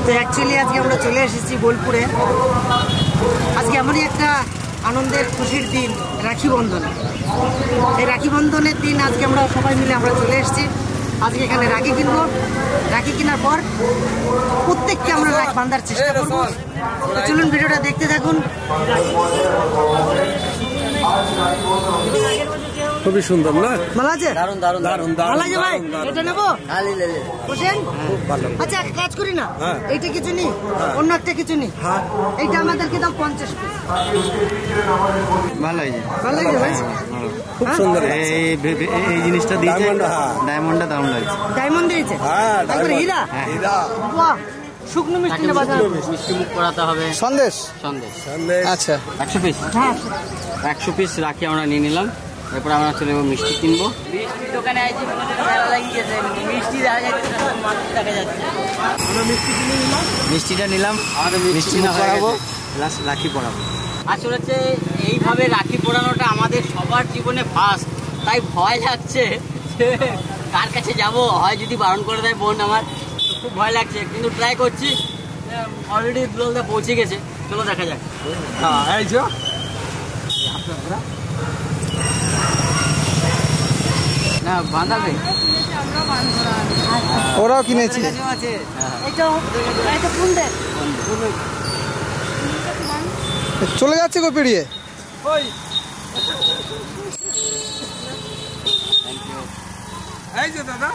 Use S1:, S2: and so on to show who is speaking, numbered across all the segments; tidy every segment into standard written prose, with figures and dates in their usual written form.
S1: তো অ্যাকচুয়ালি আজকে আমরা চলে এসেছি বোলপুরে। আজকে এমনই একটা আনন্দের খুশির দিন, রাখি বন্ধন। এই রাখি বন্ধনের দিন আজকে আমরা সবাই মিলে আমরা চলে এসেছি। আজকে এখানে রাখি কিনবো। রাখি কেনার পর প্রত্যেককে আমরা রাখি বাঁধার চেষ্টা করবো। তো চলুন ভিডিওটা দেখতে থাকুন।
S2: খুবই সুন্দর না?
S1: ভালো আছে?
S2: দারুণ দারুণ দারুণ
S1: ভালো আছে ভাই? এটা নেবো? হোসেন?
S2: খুব ভালো।
S1: আচ্ছা কাজ করি না, এইটা কিছু নি, অন্য একটা কিছু নি, এইটা আমাদেরকে দাও 50 পিস।
S3: ভালো হয়েছে,
S1: ভালো লাগছে ভাই?
S2: খুব সুন্দর।
S3: এই জিনিসটা দিয়েছে, ডায়মন্ডটা দারুণ লাগছে।
S1: ডায়মন্ড দিয়েছে? একবারে হীরা?
S3: হীরা।
S1: বাহ, শুকনো মিষ্টি না বাজার?
S4: মিষ্টি মুখ করাতে হবে।
S2: সন্দেশ?
S4: সন্দেশ।
S2: আচ্ছা
S4: 100 পিস?
S1: হ্যাঁ
S4: 100 পিস রাখি আমরা নিয়ে নিলাম। এরপর আমরা চলে যাবো মিষ্টি কিনবো। মিষ্টির দোকানে আইছি, মেলা লাগিয়ে গেছে, মিষ্টি দেখা যাচ্ছে না, মানুষ দেখা যাচ্ছে।
S3: আমরা মিষ্টি কিনে নিলাম, মিষ্টিটা নিলাম, আমাদের মিষ্টি করাবো, প্লাস রাখি পরাবো।
S4: আসলে হচ্ছে এইভাবে রাখি পরানোটা আমাদের সবার জীবনে ফার্স্ট, তাই ভয় লাগছে যে কার কাছে যাব, হয় যদি বারণ করে দেয় বোন আমার, তো খুব ভয় লাগছে, কিন্তু ট্রাই করছি। অলরেডি দুলালদা পৌঁছে গেছে, চলো দেখা যাক।
S2: এই যে
S4: না বাঁধাবে,
S2: ওরাও কিনেছি। চলে যাচ্ছে গো পেরিয়ে। এই যে দাদা,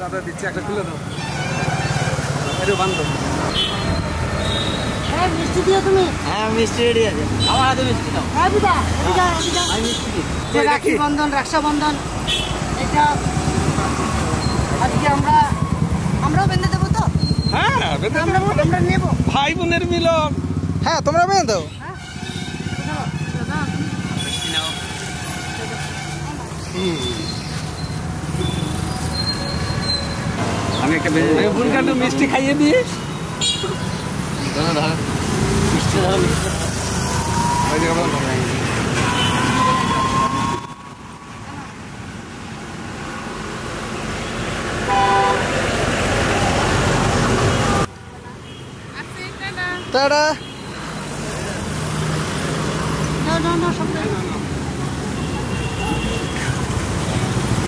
S2: দাদা দিচ্ছে, একটা তুলে দাও। এটা বান্ধব।
S1: হ্যাঁ মিষ্টি দিও তুমি।
S4: হ্যাঁ মিষ্টি রেডি আছে, আমার হাতে মিষ্টি দাও।
S1: হ্যাঁ বিদা, বিদা, বিদা।
S4: আমি মিষ্টি দিই।
S1: রাখি বন্ধন, রক্ষাবন্ধন, এটা আজকে আমরাও বেঁধে দেবো তো?
S2: হ্যাঁ বেঁধে দেবো,
S1: আমরা নেবো।
S2: ভাই বোনের মিলন। হ্যাঁ তোমরা বেঁধে দাও।
S4: মিষ্টি নাও। আমি একটা
S2: বোনকে একটু মিষ্টি খাইয়ে দিয়ে।
S4: ধরো ধরো মিষ্টি, ধরো মিষ্টি।
S2: টাটা।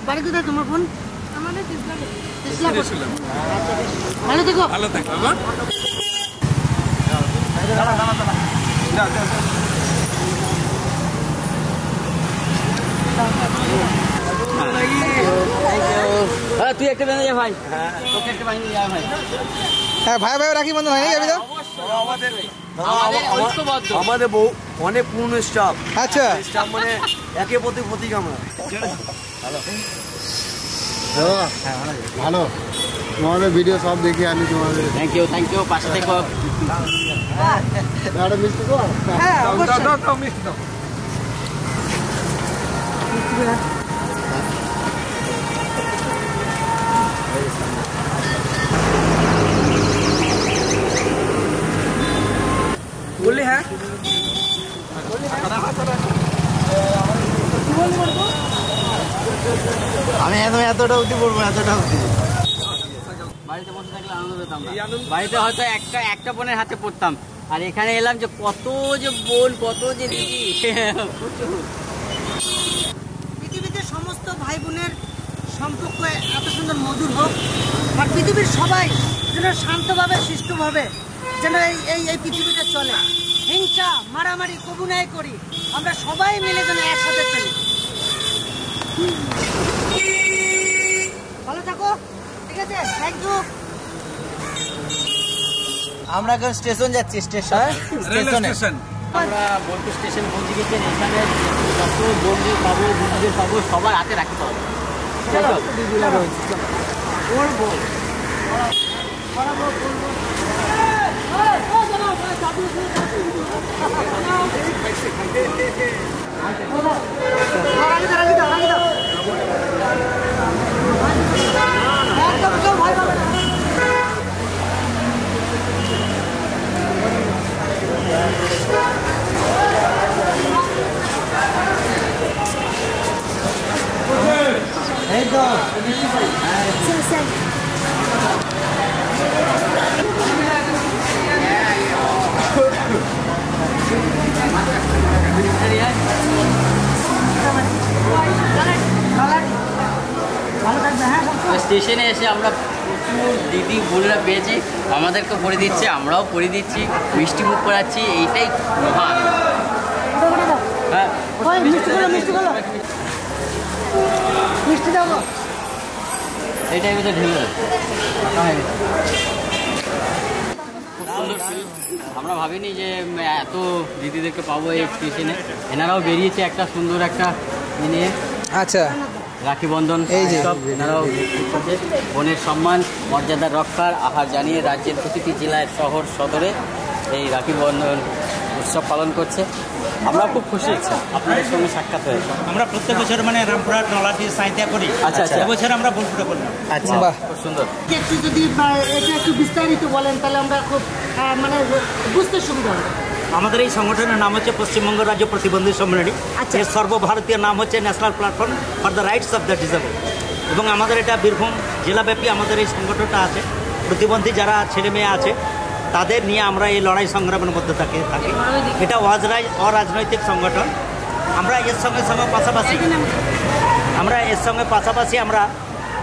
S1: বাড়ি কোথায় তোমার বোন?
S5: আমাদের
S1: ভালো থেকো।
S2: ভালো থাকো বাবা।
S4: তুই একটা বেঁধে যা ভাই, তোকে একটা বানিয়ে যা ভাই।
S2: হ্যাঁ ভাই ভাই রাখি বন্ধন হয়নি যাবি তো?
S3: আমাদের বহু অনেক পুরনো স্টাফ।
S2: আচ্ছা
S3: স্টাফ মানে একে প্রতীক আমরা।
S6: ভালো, তোমাদের ভিডিও সব দেখি আমি তোমাদের।
S4: থ্যাংক ইউ, পাশে থেকো।
S6: একটা মিষ্টি তো?
S1: হ্যাঁ অবশ্যই।
S2: দাও মিষ্টি দাও। বললি হ্যাঁ?
S3: আমি এতটা অবধি পড়বো, এতটা অবধি।
S4: বাড়িতে বসে থাকলে আনন্দ পেতাম না, বাড়িতে হয়তো একটা বোনের হাতে পড়তাম, আর এখানে এলাম যে কত যে বোন, কত যে দিদি।
S1: পৃথিবীতে সমস্ত ভাই বোনের সম্পর্ক এত সুন্দর মধুর হোক, আর পৃথিবীর সবাই যেন শান্তভাবে সুষ্ঠুভাবে যেন এই পৃথিবীটা চলে। হিংসা মারামারি কবু নাই করি, আমরা সবাই মিলে যেন একসাথে চলি। ভালো থাকো, ঠিক আছে? Thank you.
S3: আমরা এখন স্টেশন যাচ্ছি, স্টেশন।
S4: আমরা বোলপুর স্টেশন পৌঁছে গেছি। এখানে যত বন্ধু পাবো, দিদিদের পাবো, সবার হাতে রাখি পাবো। স্টেশনে এসে আমরা প্রচুর দিদি বোনেরা পেয়েছি, আমাদেরকে পড়ে দিচ্ছে, আমরাও পড়ে দিচ্ছি, মিষ্টি মুখ করাচ্ছি, এইটাই মহান। হ্যাঁ এইটাই বোধ ঢেলে আমরা ভাবিনি যে এত দিদিদেরকে পাবো এই স্টেশনে। এনারাও বেরিয়েছে একটা সুন্দর একটা নিয়ে,
S2: আচ্ছা
S4: রাখি বন্ধন
S2: এই যে
S4: এনারাও বোনের সম্মান মর্যাদা রক্ষার আহার জানিয়ে রাজ্যের প্রতিটি জেলায় শহর সদরে এই রাখি বন্ধন উৎসব পালন করছে। আমরা খুব খুশি আপনাদের সঙ্গে সাক্ষাৎ হয়েছে।
S5: আমরা প্রত্যেক বছর মানে রামপুরহাট নলাটি সাইতে করি।
S4: আচ্ছা আচ্ছা,
S5: এবছর আমরা বোলপুরে করলাম।
S4: আচ্ছা
S2: বাহ,
S4: খুব সুন্দর।
S1: একটু যদি এটা একটু বিস্তারিত বলেন তাহলে আমরা খুব মানে বুঝতে সুবিধা হবে।
S5: আমাদের এই সংগঠনের নাম হচ্ছে পশ্চিমবঙ্গ রাজ্য প্রতিবন্ধী সম্মেলনী।
S1: আচ্ছা।
S5: এর সর্বভারতীয় নাম হচ্ছে national platform for the rights of the disable. এবং আমাদের এটা বীরভূম জেলাব্যাপী আমাদের এই সংগঠনটা আছে। প্রতিবন্ধী যারা ছেলে মেয়ে আছে তাদের নিয়ে আমরা এই লড়াই সংগ্রামের মধ্যে থাকি। এটা অরাজনৈতিক সংগঠন। আমরা এর সঙ্গে পাশাপাশি আমরা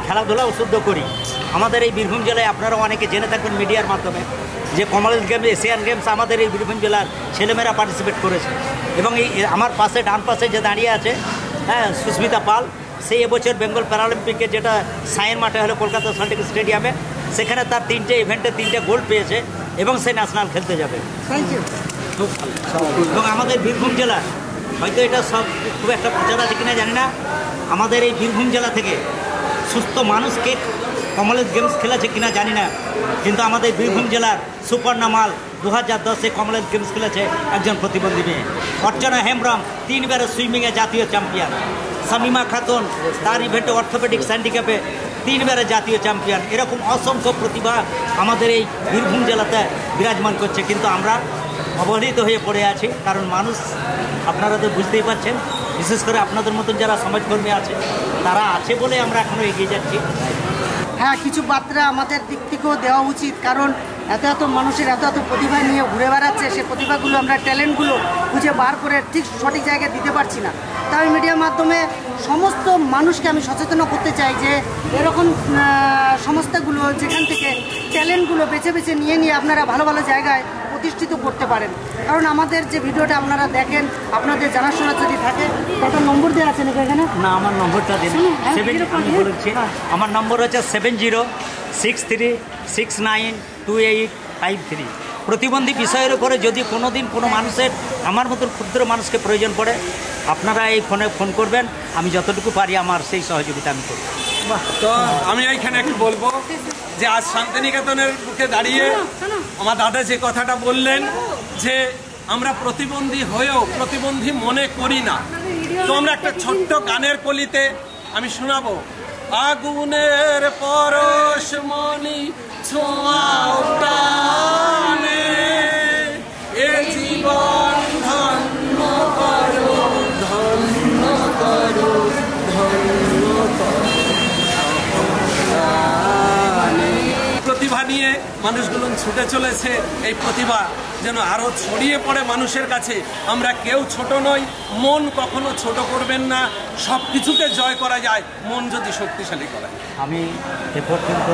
S5: খেলাধুলা উদ্বুদ্ধ করি। আমাদের এই বীরভূম জেলায় আপনারা অনেকে জেনে থাকবেন মিডিয়ার মাধ্যমে যে কমনওয়েলথ গেমস, এশিয়ান গেমস আমাদের এই বীরভূম জেলার ছেলেমেয়েরা পার্টিসিপেট করেছে। এবং এই আমার পাশে ডান পাশে যে দাঁড়িয়ে আছে হ্যাঁ সুস্মিতা পাল, সেই এবছর বেঙ্গল প্যারালিম্পিকে যেটা সায়ের মাঠে হলো কলকাতা সল্টলেক স্টেডিয়ামে, সেখানে তার 3টে ইভেন্টে 3টে গোল্ড পেয়েছে এবং সে ন্যাশনাল খেলতে যাবে।
S1: Thank you.
S5: খুব ভালো। এবং আমাদের বীরভূম জেলা হয়তো এটা সব খুব একটা প্রচার আছে কিনা জানি না, আমাদের এই বীরভূম জেলা থেকে সুস্থ মানুষকে কমনওয়েলথ গেমস খেলেছে কিনা জানি না, কিন্তু আমাদের বীরভূম জেলার সুপর্ণা মাল 2010-এ কমনওয়েলথ গেমস খেলেছে একজন প্রতিবন্ধী মেয়ে। অর্চনা হেমব্রম 3বারের সুইমিংয়ে জাতীয় চ্যাম্পিয়ন। শামিমা খাতুন তার ইভেন্টে অর্থোপেডিক্স হ্যান্ডিক্যাপে 3বারের জাতীয় চ্যাম্পিয়ন। এরকম অসংখ্য প্রতিভা আমাদের এই বীরভূম জেলাতে বিরাজমান করছে, কিন্তু আমরা অবহেলিত হয়ে পড়ে আছি। কারণ মানুষ আপনারা তো বুঝতেই পারছেন, বিশেষ করে আপনাদের মতন যারা সমাজকর্মী আছে তারা আছে বলে আমরা এখনও এগিয়ে যাচ্ছি।
S1: হ্যাঁ, কিছু বার্তা আমাদের দিক থেকেও দেওয়া উচিত, কারণ এত মানুষের এত প্রতিভা নিয়ে ঘুরে বেড়াচ্ছে, সে প্রতিভাগুলো আমরা ট্যালেন্টগুলো খুঁজে বার করে ঠিক সঠিক জায়গায় দিতে পারছি না। তাই মিডিয়ার মাধ্যমে সমস্ত মানুষকে আমি সচেতন করতে চাই যে এরকম সংস্থাগুলো যেখান থেকে ট্যালেন্টগুলো বেছে বেছে নিয়ে আপনারা ভালো ভালো জায়গায় প্রতিষ্ঠিত করতে পারেন। কারণ আমাদের যে ভিডিওটা আপনারা দেখেন, আপনাদের জানাশোনা যদি থাকে, একটা নম্বর দেওয়া আছে নাকি এখানে?
S5: না, আমার নম্বরটা দিন। আমি বলেছি আমার নম্বর হচ্ছে 7063692853। প্রতিবন্ধী বিষয়ের উপরে যদি কোনো দিন কোনো মানুষের আমার মতন ক্ষুদ্র মানুষকে প্রয়োজন পড়ে, আপনারা এই ফোনে ফোন করবেন, আমি যতটুকু পারি আমার সেই সহযোগিতা আমি করব।
S2: তো আমি এইখানে একটু বলবো যে আজ শান্তিনিকেতনের বুকে দাঁড়িয়ে আমার দাদা যে কথাটা বললেন যে আমরা প্রতিবন্ধী হয়েও প্রতিবন্ধী মনে করি না, তো আমরা একটা ছোট্ট গানের কলিতে আমি শোনাবো। আগুনের পরশমণি ছোঁয়াও প্রাণে, এ জীবন ধন্য করো, ধন্য করো, ধন্য করো। প্রতিভা নিয়ে মানুষগুলো ছুটে চলেছে, এই প্রতিভা যেন আরো ছড়িয়ে পড়ে মানুষের কাছে। আমরা কেউ ছোট নই, মন কখনো ছোট করবেন না, সব কিছুকে জয় করা যায় মন যদি শক্তিশালী করা যায়।
S5: আমি এ পর্যন্ত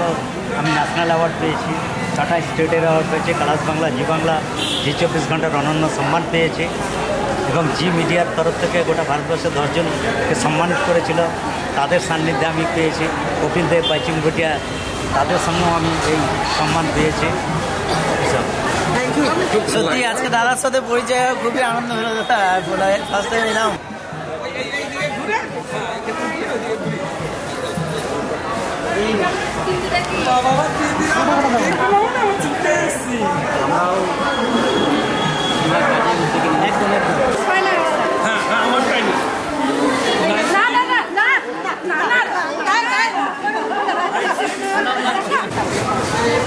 S5: আমি ন্যাশনাল অ্যাওয়ার্ড পেয়েছি, টাটা স্টেটের অ্যাওয়ার্ড পেয়েছি, কালাস বাংলা, জি বাংলা, জি 24 ঘন্টার অনন্য সম্মান পেয়েছি এবং জি মিডিয়ার তরফ থেকে গোটা ভারতবর্ষে 10 জনকে সম্মানিত করেছিল, তাদের সান্নিধ্যে আমি পেয়েছি। কপিল দেব, বাইচুং ভুটিয়া, তাদের সঙ্গেও আমি এই সম্মান পেয়েছি।
S3: সত্যি আজকে দাদার সাথে পরিচয় খুবই আনন্দ হলো দাদা, ফার্স্ট টাইম এলাম।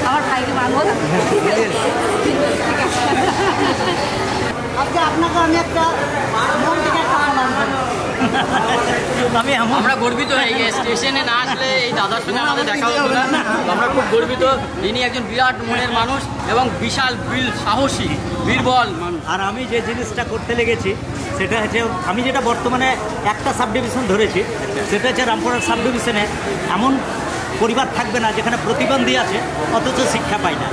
S1: আমার ভাইকে মানবো। আজকে আপনাকে আমি একটা মন থেকে একটা
S4: আমরা গর্বিত এই স্টেশনে না আসলে এই দাদার সঙ্গে আমাদের দেখা হতো না। আমরা খুব গর্বিত, ইনি একজন বিরাট মনের মানুষ এবং বিশাল সাহসী বীরবল মানুষ।
S5: আর আমি যে জিনিসটা করতে লেগেছি সেটা হচ্ছে, আমি যেটা বর্তমানে একটা সাব ডিভিশন ধরেছি, সেটা হচ্ছে রামপুরহাট সাব ডিভিশনে এমন পরিবার থাকবে না যেখানে প্রতিবন্ধী আছে অথচ শিক্ষা পায় না।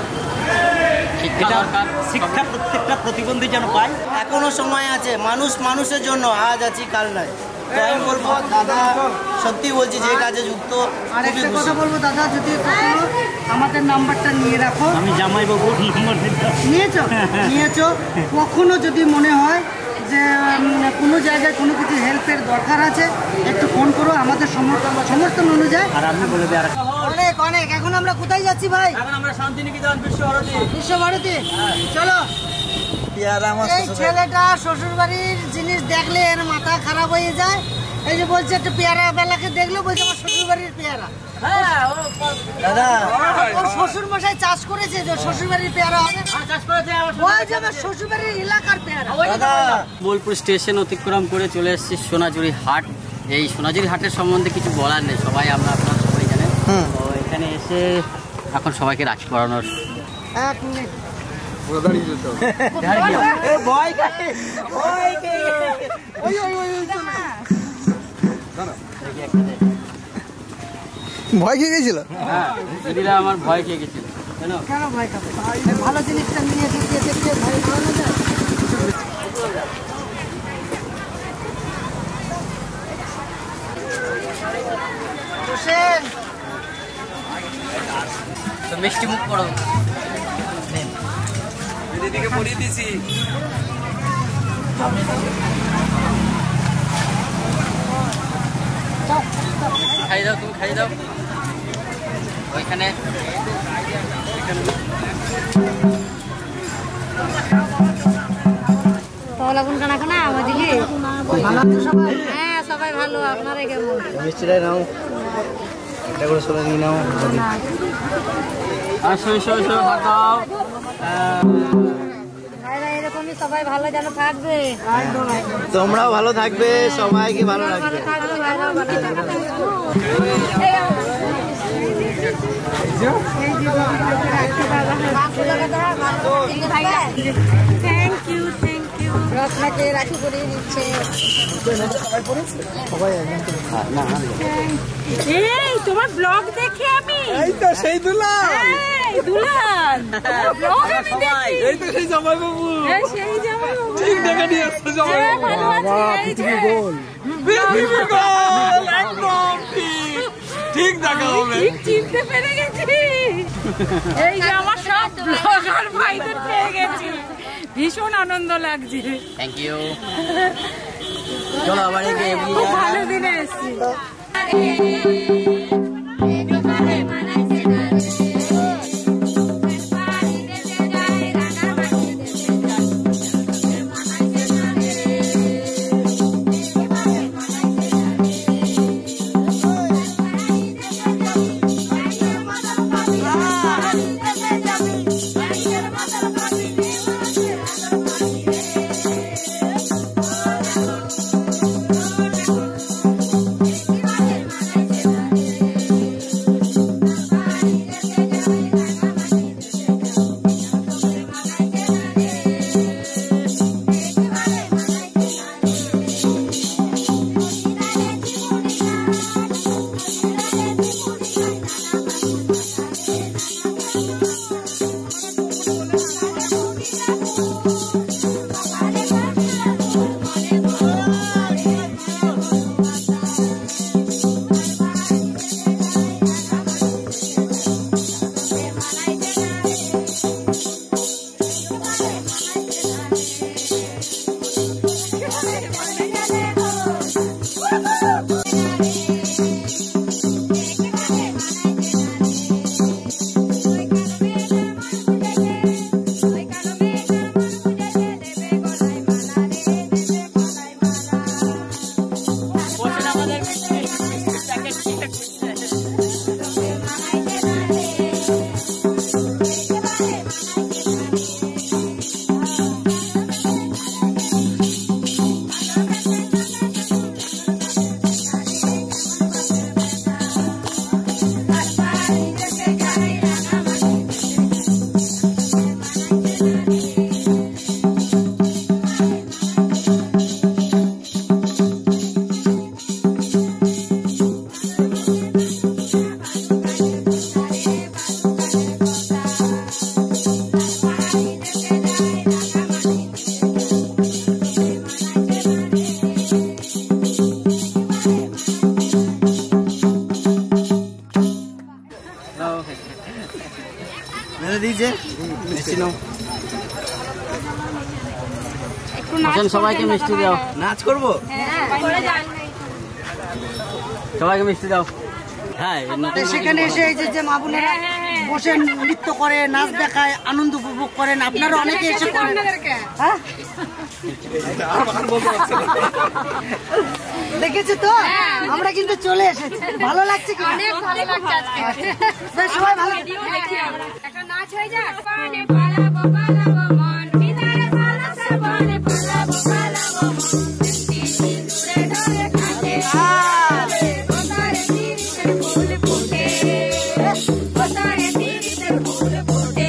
S5: শিক্ষা প্রত্যেকটা প্রতিবন্ধী যেন পায়।
S3: এখনো সময় আছে, মানুষ মানুষের জন্য, আজ আছি কাল নাই। তো আমি বলবো দাদা সত্যি বলছি যে কাজে যুক্ত।
S1: আর একটা কথা বলবো দাদা, যদি কখনো আমাদের নাম্বারটা নিয়ে রাখো।
S5: আমি জামাইবাবুর নম্বর
S1: নিয়েছো কখনো যদি মনে হয় যে কোনো জায়গায় কোনো কিছু হেল্পের দরকার আছে একটু ফোন করো, আমাদের সমর্থন অনুযায়ী।
S5: আর আমি বলে দিই
S1: অনেক অনেক। এখন আমরা কোথায় যাচ্ছি ভাই?
S4: এখন আমরা শান্তিনিকেতন
S1: বিশ্বভারতী। চলো। এই ছেলেটা শ্বশুর বাড়ির জিনিস দেখলে এর মাথা খারাপ হয়ে যায়। এই যে বলছে একটা পেয়ারা বেলাকে দেখলো, বলছে আমার শ্বশুর বাড়ির পেয়ারা।
S3: দাদা
S1: ওর শ্বশুর মশাই চাষ করেছে, যে শ্বশুর বাড়ির পেয়ারা হবে, ওই যে আমার শ্বশুর বাড়ির এলাকার পেয়ারা।
S4: বোলপুর স্টেশন অতিক্রম করে চলে এসেছি সোনাঝুরি হাট। এই সোনাঝুরি হাটের সম্বন্ধে কিছু বলার নেই, সবাই আপনারা সবাই জানেন। তো এখানে এসে এখন সবাইকে রাখি পরানোর
S1: এক মিনিট।
S3: ভয় খেয়ে গেছিল।
S4: হ্যাঁ, দিদিরা আমার ভয় খেয়ে গেছিল।
S1: কেন ভয় খাবো? ভালো জিনিসটা নিয়ে ঢুকিয়ে দেখতে ভয় খাওয়ানো যায়। হোসেন,
S4: তো মিষ্টি মুখ করো।
S2: দিদিকে পরিয়ে দিয়েছি।
S4: খাই দাও, তুমি খাই দাও ওইখানে।
S7: হ্যাঁ সবাই ভালো, আপনারা কেমন?
S3: মিষ্টিটাই নাও, এটা করে সবাই নিয়ে নাও।
S4: ভাত দাও।
S7: ভাইরা এরকমই সবাই ভালো যেন থাকবে।
S3: তোমরাও ভালো থাকবে, সবাইকে ভালো রাখবে।
S7: Thank you thank you. রত্নাকে রাখি পরিয়ে দিচ্ছে। এই তোমার ব্লগ দেখে আমি,
S2: এই তো সেই দুলাল,
S7: এই দুলাল ব্লগ আমি দেখি।
S2: এই তো সেই জামাইবাবু।
S7: এই সেই জামাইবাবু।
S2: ঠিক দেখে নিয়ে আসছে জামাইবাবু।
S7: ভালো আছে, এই যে।
S2: পৃথিবী গোল, একদম ঠিক। ঠিক দেখা হবে।
S7: ঠিক চিনতে পেরে গেছি। এই যে আমার সব ব্লগার ভাইদের পেয়ে গেছি, ভীষণ আনন্দ লাগছে।
S4: Thank you. চলো আবার এগিয়ে
S7: খুব ভালো দিনে এসেছি।
S3: দিয়েছে
S4: সবাইকে মিষ্টি দাও।
S3: নাচ করবো,
S4: সবাইকে মিষ্টি দাও। হ্যাঁ,
S1: সেখানে এসে এই যে মা বোনেরা বসে নৃত্য করে, নাচ দেখায়, আনন্দ উপভোগ করেন। আপনারা অনেকে এসে করেন। হ্যাঁ, দেখেছো তো, আমরা কিন্তু চলে এসেছি। ভালো লাগছে কি?
S7: অনেক ভালো লাগছে আজকে।
S1: সবাই ভালো।
S7: একটা নাচ হয়ে যাক। পানে পালাবো পালাবো মন বিদারে পালা সবনে পালাবো পালাবো মন সিঁদুরে ঢলে কাটে কোতারে তিরিশের ফুল ফুটে কোতারে তিরিশের ফুল ফুটে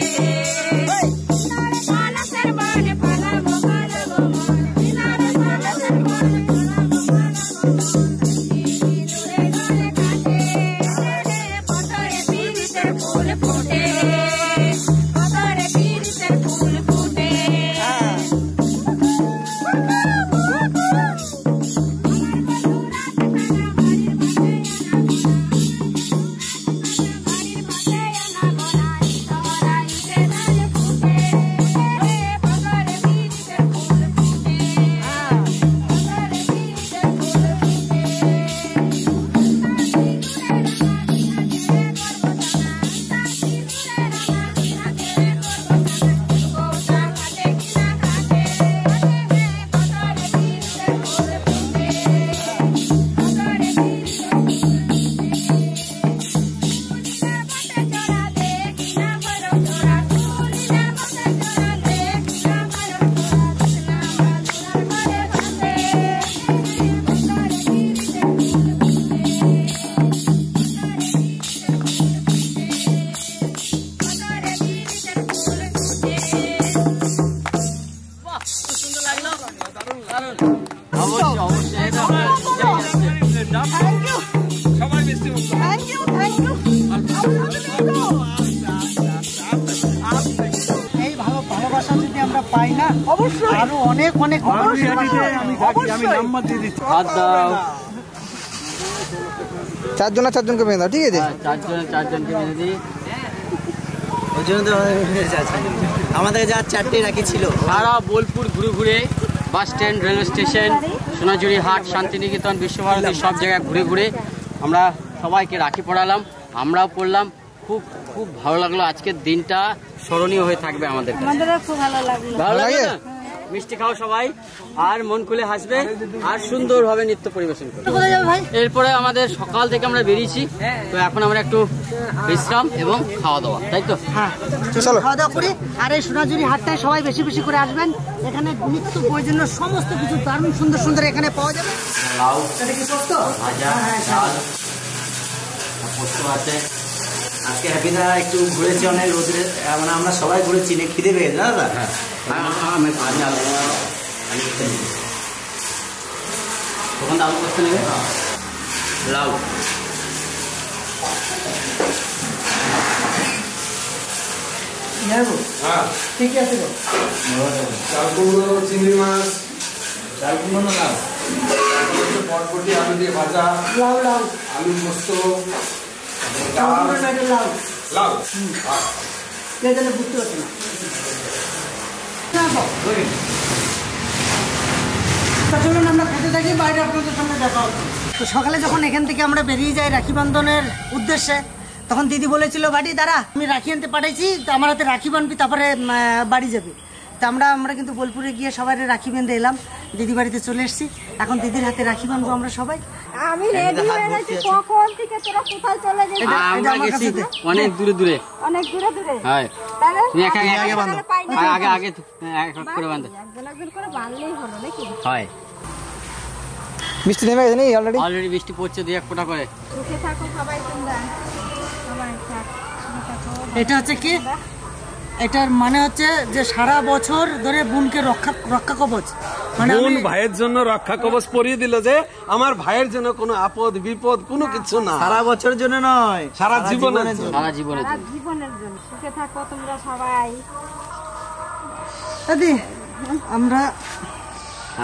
S7: বিদারে পালা সবনে পালাবো পালাবো মন বিদারে পালা সবনে পালাবো পালাবো মন সিঁদুরে ঢলে কাটে কোতারে তিরিশের ফুল ফুটে কোতারে তিরিশের ফুল ফুটে।
S2: সবাই মিষ্টি মুখ
S1: এই ভালোবাসা যদি আমরা পাই না, অবশ্যই আরো অনেক অনেক চারজনকে বেঁধে দাও, ঠিক আছে?
S4: চারজনকে বেঁধে দিই।
S3: ওই জন্য তো আমাদের যা 4টে রাখি ছিল।
S4: সারা বোলপুর ঘুরে ঘুরে, বাস স্ট্যান্ড, রেলওয়ে স্টেশন, সোনাঝুরি হাট, শান্তিনিকেতন, বিশ্বভারতী, সব জায়গায় ঘুরে ঘুরে আমরা সবাইকে রাখি পড়ালাম, আমরাও পড়লাম। খুব খুব ভালো লাগলো। আজকের দিনটা স্মরণীয় হয়ে থাকবে আমাদের কাছে।
S7: খুব ভালো লাগলো।
S4: ভালো লাগে না? মিষ্টি খাও সবাই, আর মন খুলে হাসবে, আর সুন্দরভাবে নৃত্য পরিবেশন করবে।
S1: কোথায় যাবে ভাই?
S4: এরপরে আমাদের সকাল থেকে আমরা বেরিয়েছি, তো এখন আমরা একটু বিশ্রাম এবং খাওয়া দাওয়া, তাই তো?
S1: হ্যাঁ, চলো খাওয়া দাওয়া করি। আর এই সোনাঝুরি হাটটায় সবাই বেশি বেশি করে আসবেন। এখানে নিত্য প্রয়োজনীয় সমস্ত কিছু দারুণ সুন্দর সুন্দর এখানে পাওয়া যাবে।
S4: লাউ,
S1: এটা কি সত্য?
S4: ভাজা, ডাল, পোস্ত আছে।
S3: আজকে হ্যাপিদা একটু ঘুরেছি অনেক রোদে, মানে আমরা সবাই ঘুরেছি, খিদে পেয়েছে না দাদা?
S4: আমি ভাজা তখন আলু করতে নেবে, লাউ,
S1: ঠিক আছে গো।
S2: চাল কুমড়ো, চিংড়ি মাছ,
S3: চাল কুমড়ো না লাউ?
S2: পটপটি আলু দিয়ে ভাজা,
S1: লাউ লাউ
S2: আলু পোস্ত,
S1: লাউ লাউ
S2: লাউ।
S1: এখানে বুঝতে পারছি না। চলুন আমরা খেতে থাকি, বাইরে আপনাদের সামনে দেখা হচ্ছে। তো সকালে যখন এখান থেকে আমরা বেরিয়ে যাই রাখি বন্ধনের উদ্দেশ্যে, তখন দিদি বলেছিল বাড়ি দাঁড়া, আমি রাখি আনতে পাঠাইছি, তো আমার হাতে রাখি বানবি, তারপরে বাড়ি যাবি। তো আমরা কিন্তু বোলপুরে গিয়ে সবাই রাখি বেঁধে এলাম, দিদি বাড়িতে চলে এসেছি। এখন দিদির হাতে রাখি বানবো আমরা সবাই।
S7: আমি রেডি হয়ে গেছি, কখন থেকে তোরা কোথায় চলে গেছিস?
S4: আমরা গেছি অনেক দূরে দূরে।
S7: অনেক দূরে দূরে।
S4: হ্যাঁ,
S7: তাহলে
S4: তুমি আগে বাঁধো,
S7: পাইনি।
S4: আগে আগে এক করে বাঁধো।
S7: একজন করে বাঁধলেই হলো নাকি?
S4: হয়,
S1: বৃষ্টি নেমে গেছে নাকি অলরেডি?
S4: অলরেডি বৃষ্টি পড়ছে, 2-1 ফোঁটা করে।
S7: সুখে থাকো সবাই তোমরা, সবাই সুখে থাকো।
S1: এটা হচ্ছে কি, এটার মানে হচ্ছে যে সারা বছর ধরে বোনকে রক্ষা কবচ, মানে
S2: বোন ভাইয়ের জন্য রক্ষা কবচ পরিয়ে দিল, যে আমার ভাইয়ের জন্য কোনো আপদ বিপদ কোনো কিছু না,
S3: সারা বছরের জন্য নয়,
S2: সারা জীবনের জন্য।
S4: সারা জীবনের
S7: সারা
S4: জন্য।
S7: জীবনের জন্য সুখে থাকো তোমরা সবাই।
S1: দাদি আমরা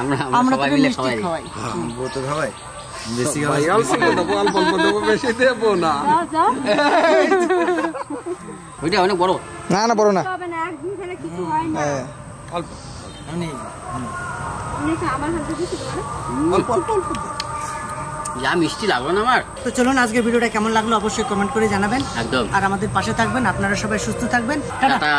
S4: আমরা সবাই মিলে সবাই
S1: খাওয়াই।
S3: তো খাওয়াই বেশি
S2: ভাই অল্প দেবো, অল্প দেবো, বেশি দেবো না।
S7: যাও, যাও।
S4: ওইটা অনেক বড়।
S8: না না বড় না,
S7: হবে না, একদিন খেলে কিছু হয় না।
S8: হ্যাঁ
S2: অল্প
S7: আমার হাতে কিছু করে
S2: অল্প অল্প অল্প
S4: যা মিষ্টি লাগলো না আমার।
S1: তো চলুন আজকের ভিডিওটা কেমন লাগলো অবশ্যই কমেন্ট করে জানাবেন,
S4: একদম।
S1: আর আমাদের পাশে থাকবেন। আপনারা সবাই সুস্থ থাকবেন, টাটা।
S4: টাটা।